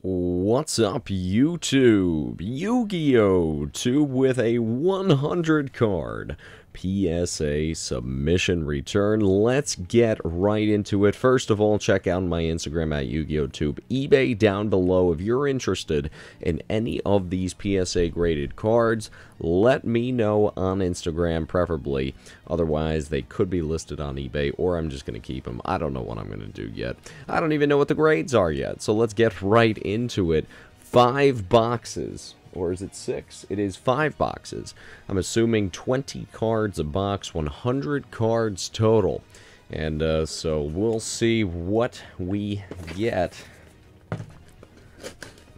What's up, YouTube? Yu-Gi-Oh! Tube with a 100 card PSA submission return. Let's get right into it. First of all, check out my Instagram at Yu-Gi-Oh! Tube. eBay down below if you're interested in any of these PSA graded cards. Let me know on Instagram, preferably. Otherwise, they could be listed on eBay, or I'm just going to keep them. I don't know what I'm going to do yet. I don't even know what the grades are yet, so let's get right into it. 5 boxes. Or is it 6? It is 5 boxes. I'm assuming 20 cards a box, 100 cards total. And so we'll see what we get.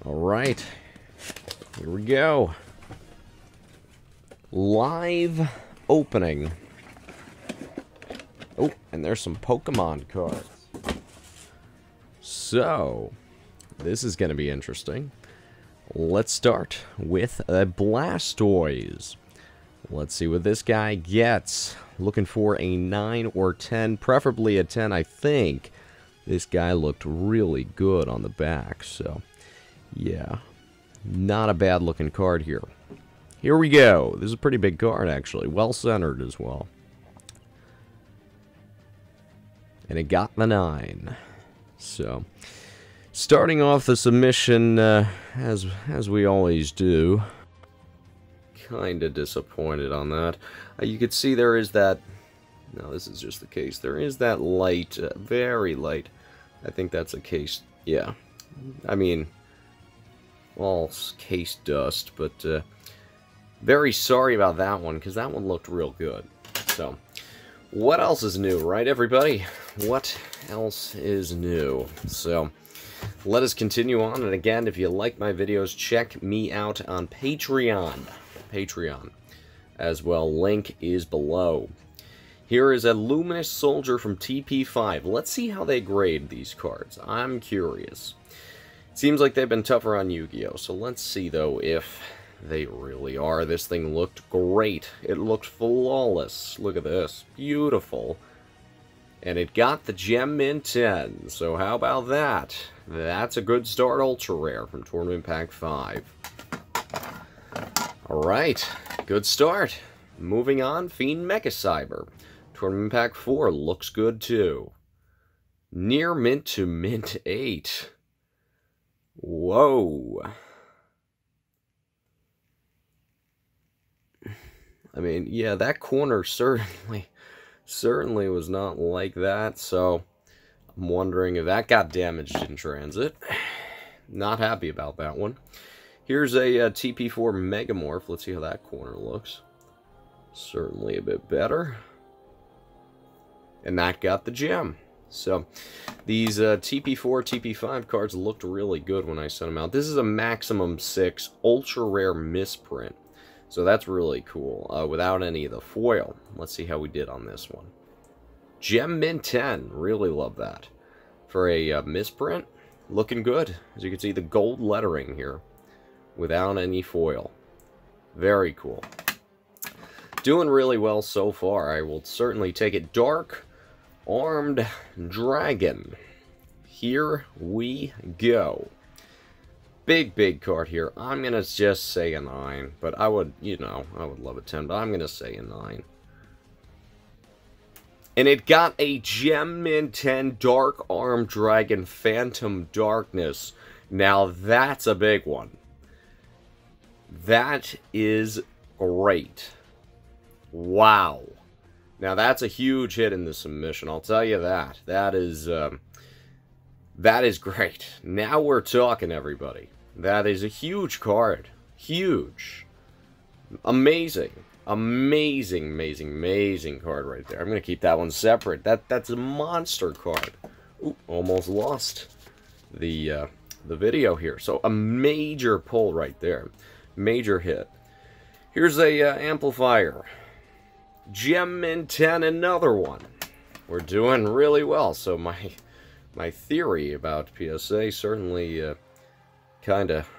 Alright, here we go. Live opening. Oh, and there's some Pokemon cards. So, this is going to be interesting. Let's start with a Blastoise. Let's see what this guy gets. Looking for a 9 or 10, preferably a 10, I think. This guy looked really good on the back, so yeah. Not a bad looking card here. Here we go. This is a pretty big card, actually. Well-centered as well. And it got the 9. So, starting off the submission, as we always do. Kinda disappointed on that. You can see there is that... No, this is just the case. There is that light, very light. I think that's a case... Yeah. I mean, all case dust, but... very sorry about that one, because that one looked real good. So, what else is new, right, everybody? What else is new? So, let us continue on, and again, if you like my videos, check me out on Patreon. As well, link is below. Here is a Luminous Soldier from TP5. Let's see how they grade these cards. I'm curious. Seems like they've been tougher on Yu-Gi-Oh! So let's see, though, if they really are. This thing looked great. It looked flawless. Look at this. Beautiful. And it got the Gem Mint 10. So how about that? That's a good start, Ultra Rare from Tournament Pack 5. Alright, good start. Moving on, Fiend Mecha Cyber. Tournament Pack 4 looks good too. Near Mint to Mint 8. Whoa. I mean, yeah, that corner certainly was not like that, so I'm wondering if that got damaged in transit. Not happy about that one. Here's a TP4 Megamorph. Let's see how that corner looks. Certainly a bit better. And that got the gem. So, these TP4, TP5 cards looked really good when I sent them out. This is a maximum 6 ultra rare misprint. So that's really cool, without any of the foil. Let's see how we did on this one. Gem Mint 10, really love that. For a misprint, looking good. As you can see, the gold lettering here, without any foil. Very cool. Doing really well so far. I will certainly take it. Dark Armed Dragon. Here we go. Big card here. I'm going to just say a 9. But I would, you know, I would love a 10. But I'm going to say a 9. And it got a Gem Mint 10 Dark Armed Dragon Phantom Darkness. Now that's a big one. That is great. Wow. Now that's a huge hit in the submission. I'll tell you that. That is great. Now we're talking, everybody. That is a huge card. Huge. Amazing. Amazing card right there. I'm going to keep that one separate. That's a monster card. Ooh, almost lost the video here. So a major pull right there. Major hit. Here's a amplifier. Gem Mint 10, another one. We're doing really well. So my theory about PSA certainly kind of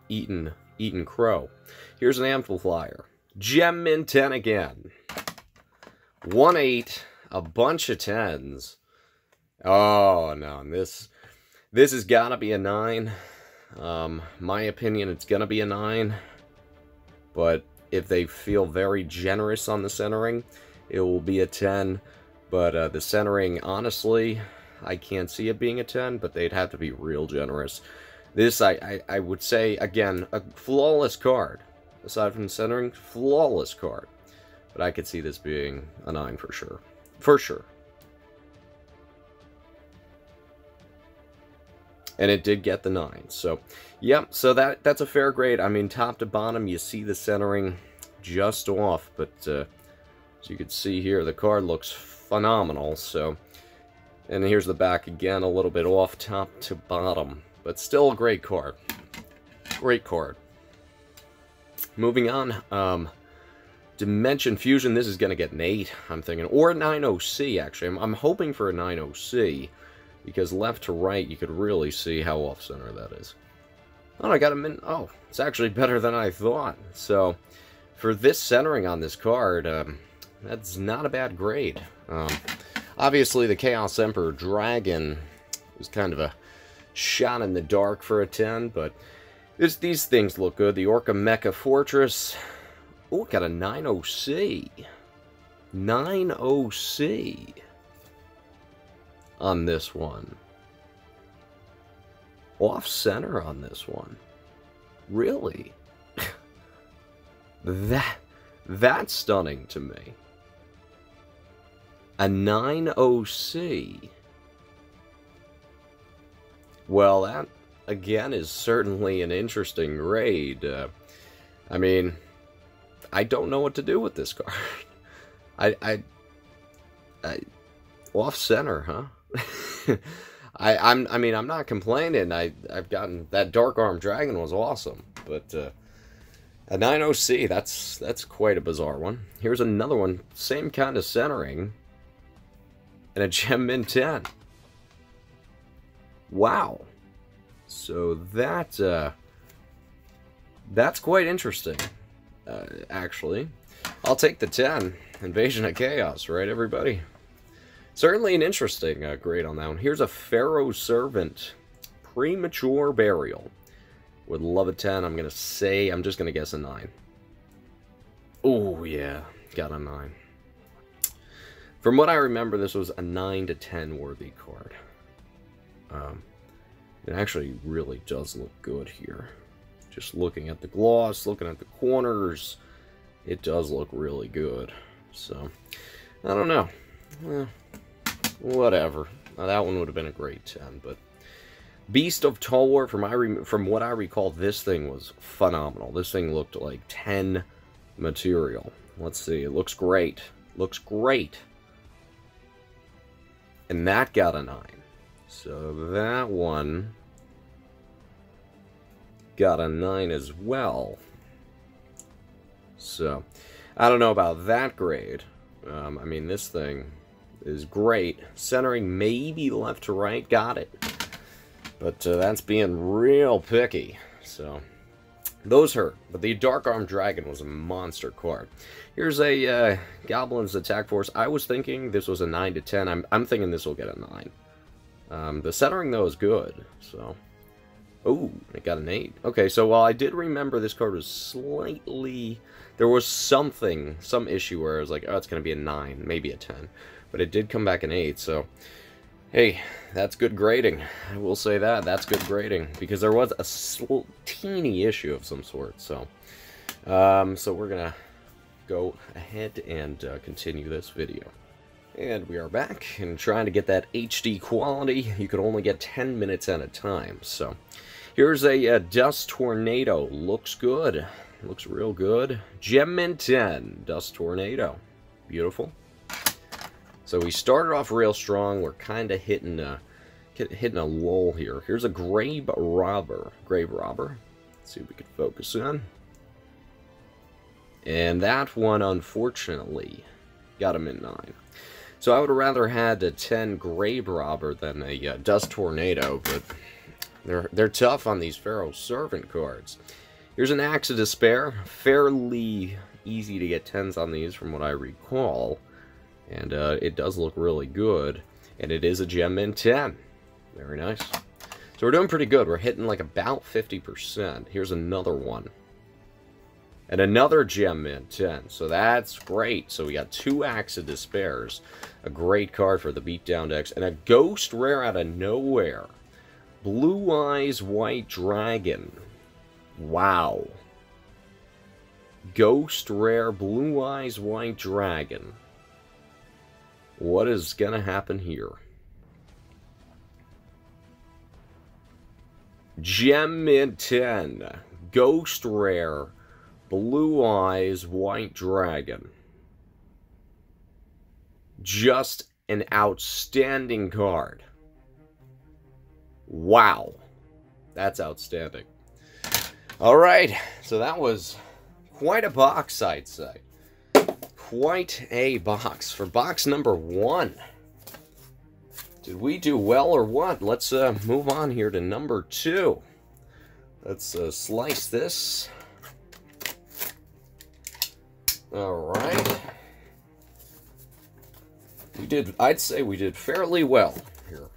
eaten crow. Here's an amplifier. Gem Mint 10 again. 1-8, a bunch of 10s. Oh, no, This has got to be a 9. My opinion, it's going to be a 9. But if they feel very generous on the centering, it will be a 10. But the centering, honestly, I can't see it being a 10, but they'd have to be real generous. This, I would say, again, a flawless card. Aside from centering, flawless card. But I could see this being a 9 for sure. For sure. And it did get the 9. So, yep, so that's a fair grade. I mean, top to bottom, you see the centering just off. But, as you can see here, the card looks phenomenal. So, and here's the back again, a little bit off top to bottom. But still a great card. Great card. Moving on, Dimension Fusion, this is going to get an 8, I'm thinking. Or a 9OC, actually. I'm hoping for a 9OC. Because left to right, you could really see how off-center that is. Oh, I got him in. Oh, it's actually better than I thought. So, for this centering on this card, that's not a bad grade. Obviously, the Chaos Emperor Dragon was kind of a shot in the dark for a 10, but these things look good. The Orca Mecha Fortress. Oh, it got a 9OC. 9OC. On this one. Off-center on this one. Really? That's stunning to me. A 9OC. Well, that, again, is certainly an interesting grade. I mean, I don't know what to do with this card. I off-center, huh? I mean, I'm not complaining. I've gotten that Dark Arm Dragon was awesome, but a 9OC, that's quite a bizarre one. Here's another one, same kind of centering, and a Gem Mint 10. Wow. So that's quite interesting, actually. I'll take the 10. Invasion of Chaos, right, everybody? Certainly an interesting grade on that one. Here's a Pharaoh Servant. Premature Burial. Would love a 10. I'm just going to guess a 9. Oh, yeah. Got a 9. From what I remember, this was a 9 to 10 worthy card. It actually really does look good here. Just looking at the gloss, looking at the corners, it does look really good. So, I don't know. Whatever. Now, that one would have been a great 10, but Beast of Talwar, from what I recall, this thing was phenomenal. This thing looked like 10 material. Let's see. It looks great. Looks great. And that got a 9. So that one got a 9 as well. So, I don't know about that grade. I mean, this thing is great. Centering maybe left to right, got it. But that's being real picky. So, those hurt. But the Dark Arm Dragon was a monster card. Here's a Goblin's Attack Force. I was thinking this was a 9 to 10. I'm thinking this will get a 9. The centering, though, is good. So, oh, it got an 8. Okay, so while I did remember this card was slightly... There was some issue where I was like, oh, it's going to be a 9, maybe a 10. But it did come back an 8, so... Hey, that's good grading. I will say that. That's good grading. Because there was a teeny issue of some sort, so... so we're going to go ahead and continue this video. And we are back, and trying to get that HD quality. You could only get 10 minutes at a time, so... Here's a Dust Tornado. Looks good. Looks real good. Gem Mint 10. Dust Tornado. Beautiful. So we started off real strong. We're kind of hitting a lull here. Here's a Grave Robber. Let's see if we can focus in. And that one, unfortunately, got a Mint 9. So I would have rather had a 10 Grave Robber than a Dust Tornado, but they're tough on these Pharaoh Servant cards. Here's an Axe of Despair. Fairly easy to get 10s on these from what I recall. And it does look really good. And it is a Gem Mint 10. Very nice. So we're doing pretty good. We're hitting like about 50%. Here's another one. And another Gem Mint 10. So that's great. So we got 2 Axe of Despairs. A great card for the Beatdown decks. And a Ghost Rare out of nowhere. Blue Eyes White Dragon. Wow. Ghost Rare Blue Eyes White Dragon. What is going to happen here? Gem Mint 10. Ghost Rare Blue Eyes White Dragon. Just an outstanding card. Wow. That's outstanding. Alright, so that was quite a box, I'd say. Quite a box. For box number 1. Did we do well or what? Let's move on here to number 2. Let's slice this. Alright. I'd say we did fairly well here.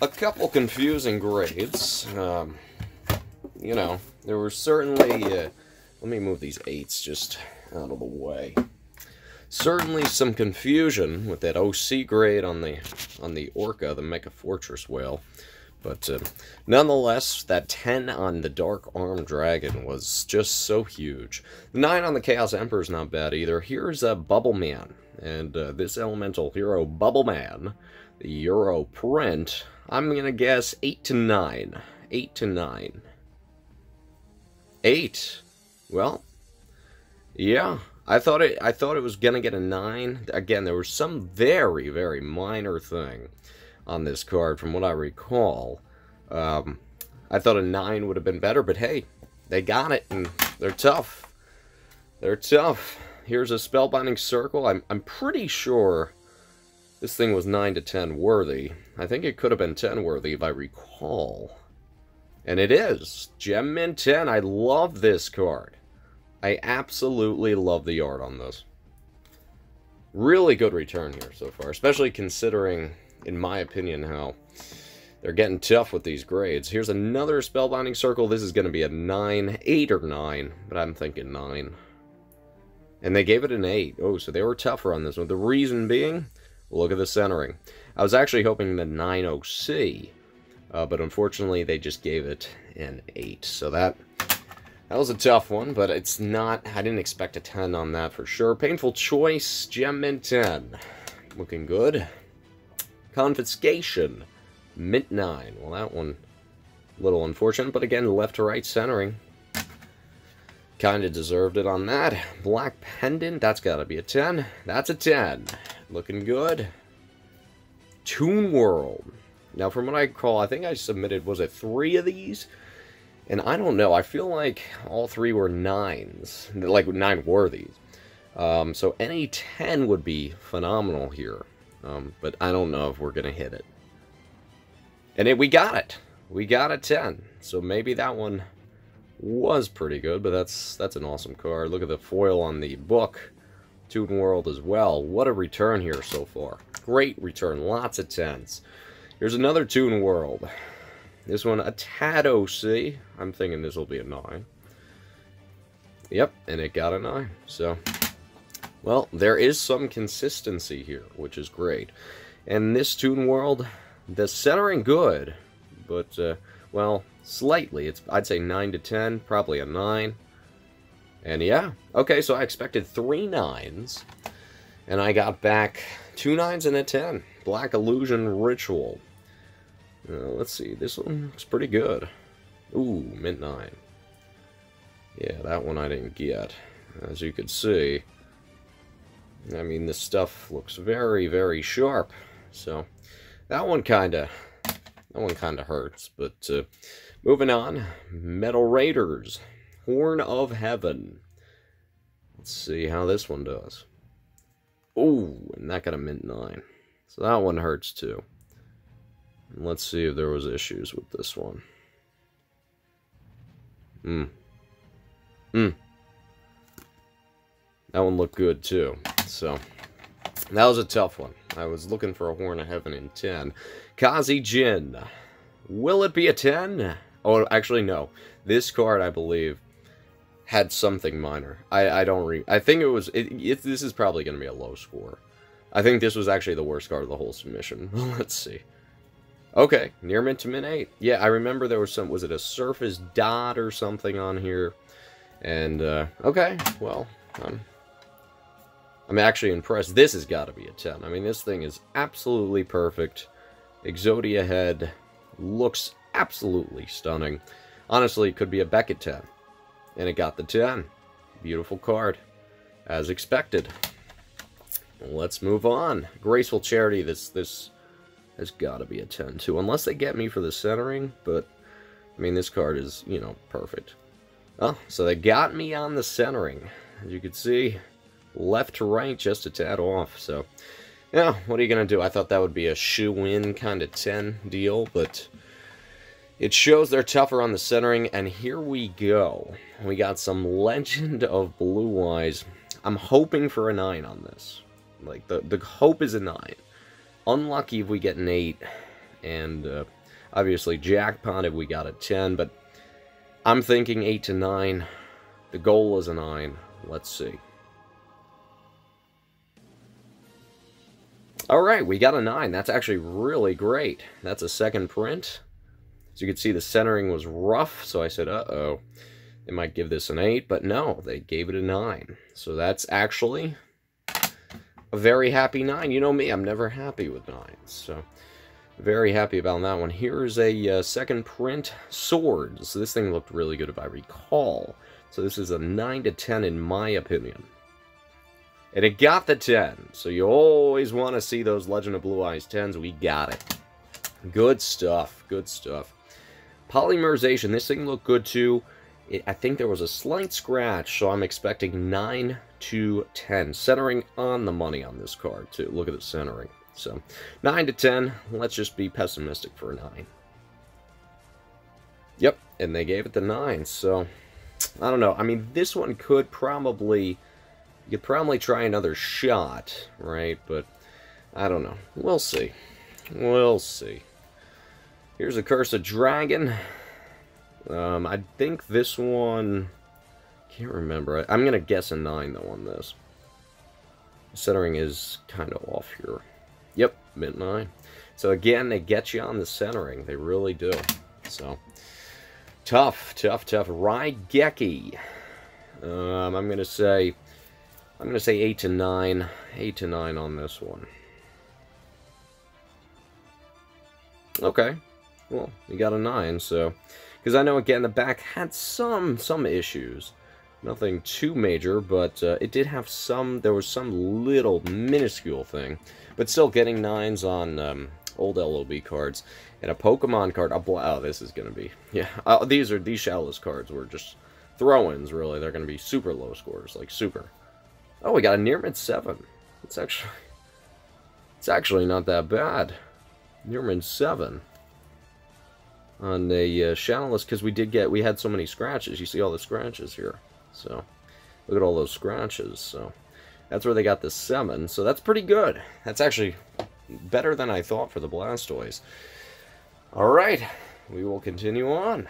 A couple confusing grades. You know, there were certainly... let me move these 8s just out of the way. Certainly some confusion with that OC grade on the Orca, the Mecha Fortress Whale. But nonetheless, that 10 on the Dark Arm Dragon was just so huge. The 9 on the Chaos Emperor is not bad either. Here's a Bubble Man. And this Elemental Hero Bubble Man, the Euro print, I'm going to guess 8 to 9. 8 to 9. 8. Well, yeah. I thought it was going to get a 9. Again, there was some very, very minor thing on this card, from what I recall. I thought a 9 would have been better, but hey, they got it, and they're tough. They're tough. Here's a Spellbinding Circle. I'm pretty sure this thing was 9 to 10 worthy. I think it could have been 10 worthy, if I recall. And it is. Gem Mint 10. I love this card. I absolutely love the art on this. Really good return here so far, especially considering, in my opinion, how they're getting tough with these grades. Here's another Spellbinding Circle. This is going to be a 9, 8 or 9, but I'm thinking 9. And they gave it an 8. Oh, so they were tougher on this one. The reason being, look at the centering. I was actually hoping the 9 OC, but unfortunately they just gave it an 8. So that was a tough one, but it's not... I didn't expect a 10 on that for sure. Painful Choice, Gem Mint 10. Looking good. Confiscation, Mint 9. Well, that one, a little unfortunate, but again, left to right centering. Kind of deserved it on that. Black Pendant, that's got to be a 10. That's a 10. Looking good. Toon World. Now, from what I recall, I think I submitted, was it 3 of these? And I don't know, I feel like all 3 were 9s. Like 9 worthies. So any 10 would be phenomenal here. But I don't know if we're going to hit it. And we got it. We got a 10. So maybe that one was pretty good, but that's an awesome card. Look at the foil on the book. Toon World as well. What a return here so far. Great return. Lots of 10s. Here's another Toon World. This one, a tad OC. I'm thinking this will be a 9. Yep, and it got a 9. So, well, there is some consistency here, which is great. And this Toon World, the centering good, but, well, slightly. I'd say 9 to 10, probably a 9. And yeah, okay, so I expected 3 9s, and I got back 2 9s and a 10. Black Illusion Ritual. Let's see, this one looks pretty good. Ooh, Mint 9. Yeah, that one I didn't get. As you can see, I mean, this stuff looks very, very sharp. So, that one kinda hurts. But, moving on, Metal Raiders. Horn of Heaven. Let's see how this one does. Ooh, and that got a Mint 9. So that one hurts too. And let's see if there was issues with this one. That one looked good too. So, That was a tough one. I was looking for a Horn of Heaven in 10. Kazi Jin. Will it be a 10? Oh, actually, no. This card, I believe, had something minor. I think it was... this is probably going to be a low score. I think this was actually the worst card of the whole submission. Let's see. Okay, near mint to min 8. Yeah, I remember there was some... Was it a surface dot or something on here? And, okay, well, I'm actually impressed. This has got to be a 10. I mean, this thing is absolutely perfect. Exodia head looks absolutely stunning. Honestly, it could be a Beckett 10. And it got the 10. Beautiful card. As expected. Let's move on. Graceful Charity, this has got to be a 10 too. Unless they get me for the centering, but, I mean, this card is, you know, perfect. Oh, so they got me on the centering. As you can see, left to right, just a tad off. So, yeah, what are you going to do? I thought that would be a shoe-in kind of 10 deal, but it shows they're tougher on the centering, and here we go. We got some Legend of Blue Eyes. I'm hoping for a 9 on this. Like, the hope is a 9. Unlucky if we get an 8, and obviously jackpot if we got a 10, but I'm thinking 8 to 9. The goal is a 9. Let's see. Alright, we got a 9. That's actually really great. That's a second print. As you can see, the centering was rough, so I said, uh-oh. They might give this an 8, but no, they gave it a 9. So that's actually a very happy 9. You know me, I'm never happy with 9s, so very happy about that one. Here's a second print, Swords. So this thing looked really good if I recall. So this is a 9 to 10 in my opinion. And it got the 10, so you always want to see those Legend of Blue Eyes 10s. We got it. Good stuff, good stuff. Polymerization, this thing looked good too. I think there was a slight scratch, so I'm expecting 9 to 10. Centering on the money on this card, too. Look at the centering. So, 9 to 10. Let's just be pessimistic for a 9. Yep, and they gave it the 9, so I don't know. I mean, this one could probably... You could probably try another shot, right? But, I don't know. We'll see. We'll see. Here's a Cursed Dragon. I think this one... Can't remember. I'm going to guess a 9, though, on this. Centering is kind of off here. Yep, mint 9. So, again, they get you on the centering. They really do. So, tough, tough, tough. Raigeki. I'm going to say 8 to 9. 8 to 9 on this one. Okay. Well, we got a 9, so... Because I know, again, the back had some issues. Nothing too major, but it did have some... There was some little minuscule thing. But still getting 9s on old LOB cards. And a Pokemon card... Oh, this is going to be... Yeah, these Shadowless cards were just throw-ins, really. They're going to be super low scores, like super. Oh, we got a near mid 7. It's actually not that bad. Near mid 7. On a Shadowless, because we had so many scratches. You see all the scratches here. So, look at all those scratches. So, that's where they got the 7. So, that's pretty good. That's actually better than I thought for the Blastoise. Alright, we will continue on.